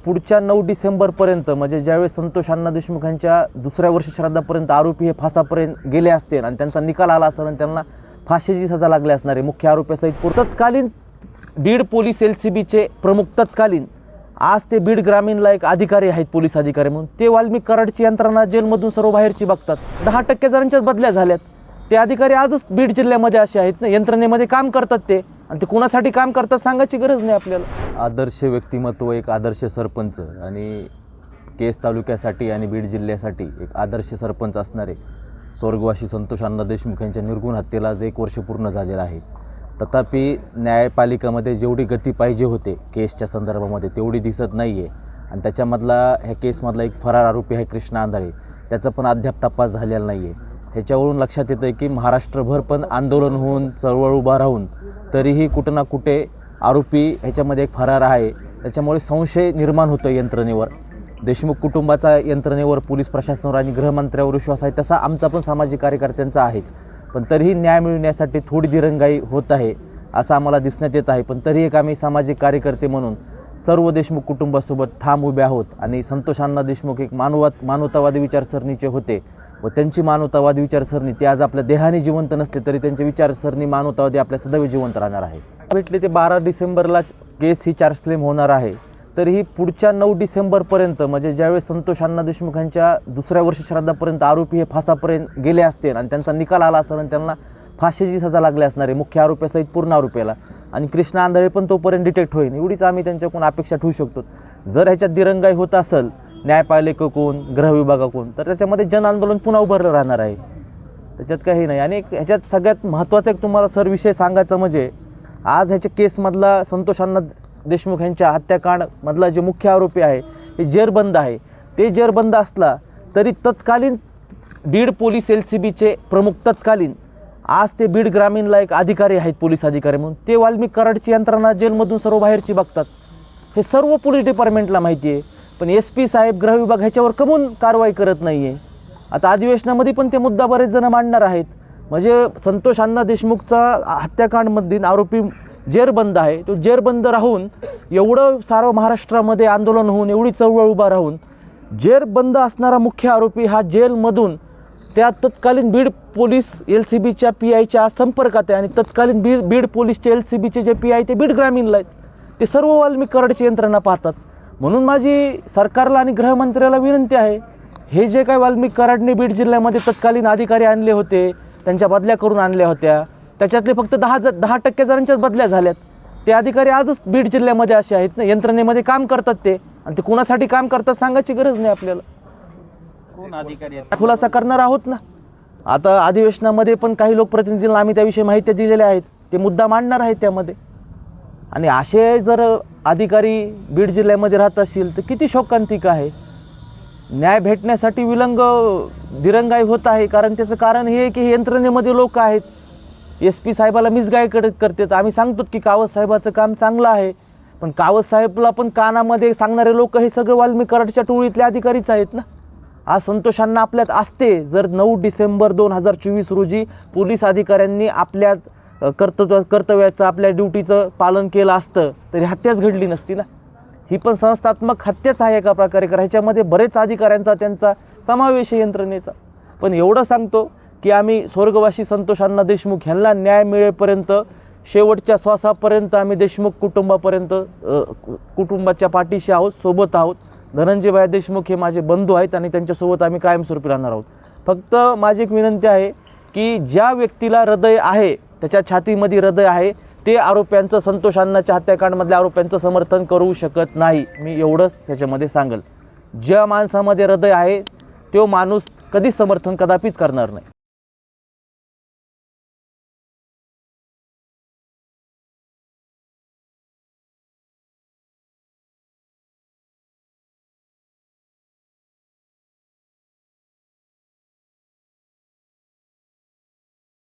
पुढच्या 9 डिसेंबरपर्यंत म्हणजे ज्यावेळेस संतोष अण्णा देशमुख यांच्या दुसऱ्या वर्षश्राद्धापर्यंत आरोपी हे फासापर्यंत गेले असते आणि त्यांचा निकाल आला असेल आणि त्यांना फाशीची सजा लागली असणार आहे मुख्य आरोपीसहित तत्कालीन बीड पोलीस LCBचे प्रमुख तत्कालीन आज ते बीड ग्रामीणला एक अधिकारी आहेत पोलीस अधिकारी म्हणून ते वाल्मिक कराडची यंत्रणा जेलमधून सर्व बाहेरची बघतात 10% जणांच्याच बदल्या झाल्यात ते अधिकारी आजच बीड जिल्ह्यामध्ये असे आहेत ना यंत्रणेमध्ये काम करतात ते आणि ते कुणासाठी काम करतात सांगायची गरज नाही आपल्याला। आदर्श व्यक्तिमत्व एक आदर्श सरपंच आणि केस तालुक्यासाठी आणि बीड जिल्ह्यासाठी एक आदर्श सरपंच असणारे स्वर्गवासी संतोष अण्णा देशमुख यांच्या निर्गुण हत्येला आज 1 वर्ष पूर्ण झालेलं आहे। तथापि न्यायपालिकेमध्ये जेवढी गती पाहिजे होते केसच्या संदर्भामध्ये तेवढी दिसत नाही आहे आणि त्याच्यामधला ह्या केसमधला एक फरार आरोपी आहे कृष्णा आंधळे त्याचा पण अद्याप तपास झालेला नाही आहे। ह्याच्यावरून लक्षात येतं आहे की महाराष्ट्रभर पण आंदोलन होऊन चळवळ उभा राहून तरीही कुठं ना कुठे आरोपी ह्याच्यामध्ये एक फरार आहे त्याच्यामुळे संशय निर्माण होतो यंत्रणेवर देशमुख कुटुंबाचा यंत्रणेवर पोलीस प्रशासनावर आणि गृहमंत्र्यावर विश्वास आहे तसा आमचा पण सामाजिक कार्यकर्त्यांचा आहेच पण तरीही न्याय मिळण्यासाठी थोडी दिरंगाई होत आहे असं आम्हाला दिसण्यात येत आहे पण तरी एक आम्ही सामाजिक कार्यकर्ते म्हणून सर्व देशमुख कुटुंबासोबत ठाम उभे आहोत आणि संतोष अण्णा देशमुख एक मानवतावादी विचारसरणीचे होते व त्यांची मानवतावादी विचारसरणी ती आज आपल्या देहाने जिवंत नसले तरी त्यांची विचारसरणी मानवतावादी आपल्या सदैव जिवंत राहणार आहे। भेटले ते 12 डिसेंबरला केस ही चार्ज क्लेम होणार आहे तरीही पुढच्या 9 डिसेंबरपर्यंत म्हणजे ज्यावेळेस संतोष अण्णा देशमुख यांच्या दुसऱ्या वर्षश्राद्धापर्यंत आरोपी हे फासापर्यंत गेले असते आणि त्यांचा निकाल आला असेल आणि त्यांना फाशीची सजा लागली असणार आहे मुख्य आरोपीसहित पूर्ण आरोपीला आणि कृष्णा आंधळे पण तोपर्यंत डिटेक्ट होईल एवढीच आम्ही त्यांच्याकडून अपेक्षा ठेवू शकतो। जर ह्याच्यात दिरंगाई होत असेल न्यायपालिकेकडून गृह विभागाकडून तर त्याच्यामध्ये जन आंदोलन पुन्हा उभारलं राहणार आहे त्याच्यात काही नाही। आणि ह्याच्यात सगळ्यात महत्त्वाचा एक तुम्हाला सर विषय सांगायचा म्हणजे आज ह्याच्या केसमधला संतोष अण्णा देशमुख यांच्या हत्याकांडमधला जे मुख्य आरोपी आहे हे जेरबंद आहे ते जेरबंद असला तरी तत्कालीन बीड पोलीस LCBचे प्रमुख तत्कालीन आज ते बीड ग्रामीणला एक अधिकारी आहेत पोलीस अधिकारी म्हणून ते वाल्मिक कराडची यंत्रणा जेलमधून सर्व बाहेरची बघतात हे सर्व पोलीस डिपार्टमेंटला माहिती आहे पण SP साहेब गृह विभाग ह्याच्यावर कमून कारवाई करत नाही आहे। आता अधिवेशनामध्ये पण ते मुद्दा बरेच जण मांडणार आहेत म्हणजे संतोष अण्णा देशमुखचा हत्याकांडमधील आरोपी जेरबंद आहे तो जेरबंद राहून एवढं सारं महाराष्ट्रामध्ये आंदोलन होऊन एवढी चळवळ उभा राहून जेरबंद असणारा मुख्य आरोपी हा जेलमधून त्या तत्कालीन बीड पोलीस LCBच्या PIच्या संपर्कात आहे आणि तत्कालीन बीड पोलीसचे LCBचे जे PI ते बीड ग्रामीणला आहेत ते सर्व वाल्मिक कराडची यंत्रणा पाहतात म्हणून माझी सरकारला आणि गृहमंत्र्याला विनंती आहे हे जे काही वाल्मिक कराडने बीड जिल्ह्यामध्ये तत्कालीन अधिकारी आणले होते त्यांच्या बदल्या करून आणल्या होत्या त्याच्यातले फक्त 10% जणांच्याच बदल्या झाल्यात ते अधिकारी आजच बीड जिल्ह्यामध्ये असे आहेत ना यंत्रणेमध्ये काम करतात ते आणि ते कुणासाठी काम करतात सांगायची गरज नाही आपल्याला कोण अधिकारी खुलासा करणार आहोत ना। आता अधिवेशनामध्ये पण काही लोकप्रतिनिधींना आम्ही त्याविषयी माहिती दिलेल्या आहेत ते मुद्दा मांडणार आहेत त्यामध्ये आणि असे जर अधिकारी बीड जिल्ह्यामध्ये राहत असतील तर किती शोकांतिक आहे न्याय भेटण्यासाठी दिरंगाई होत आहे कारण त्याचं कारण हे की यंत्रणेमध्ये लोक आहेत SP साहेबाला मिसगाईड करतात आम्ही सांगतो की कावत साहेबाचं काम चांगलं आहे पण कावत साहेबला पण कानामध्ये सांगणारे लोक हे सगळं वाल्मिक कराडच्या टोळीतले अधिकारीच आहेत ना। आज संतोष अण्णा आपल्यात असते जर 9 डिसेंबर 2024 रोजी पोलीस अधिकाऱ्यांनी आपल्या कर्तव्याचं आपल्या ड्युटीचं पालन केलं असतं तरी हत्याच घडली नसती ना। ही पण संस्थात्मक हत्याच आहे एका प्रकारे ह्याच्यामध्ये बरेच अधिकाऱ्यांचा त्यांचा समावेश आहे यंत्रणेचा पण एवढं सांगतो की आम्ही स्वर्गवासी संतोष अण्णा देशमुख ह्यांना न्याय मिळेपर्यंत शेवटच्या श्वासापर्यंत आम्ही देशमुख कुटुंबाच्या पाठीशी आहोत सोबत आहोत। धनंजयभाई देशमुख हे माझे बंधू आहेत आणि त्यांच्यासोबत आम्ही कायमस्वरूपी राहणार आहोत। फक्त माझी एक विनंती आहे की ज्या व्यक्तीला हृदय आहे त्याच्या छातीमध्ये हृदय आहे ते आरोप्यांचं संतोष अण्णाच्या हत्याकांडमधल्या आरोप्यांचं समर्थन करू शकत नाही मी एवढंच त्याच्यामध्ये सांगेल। ज्या माणसामध्ये हृदय आहे तो माणूस कधीच समर्थन कदापिच करणार नाही।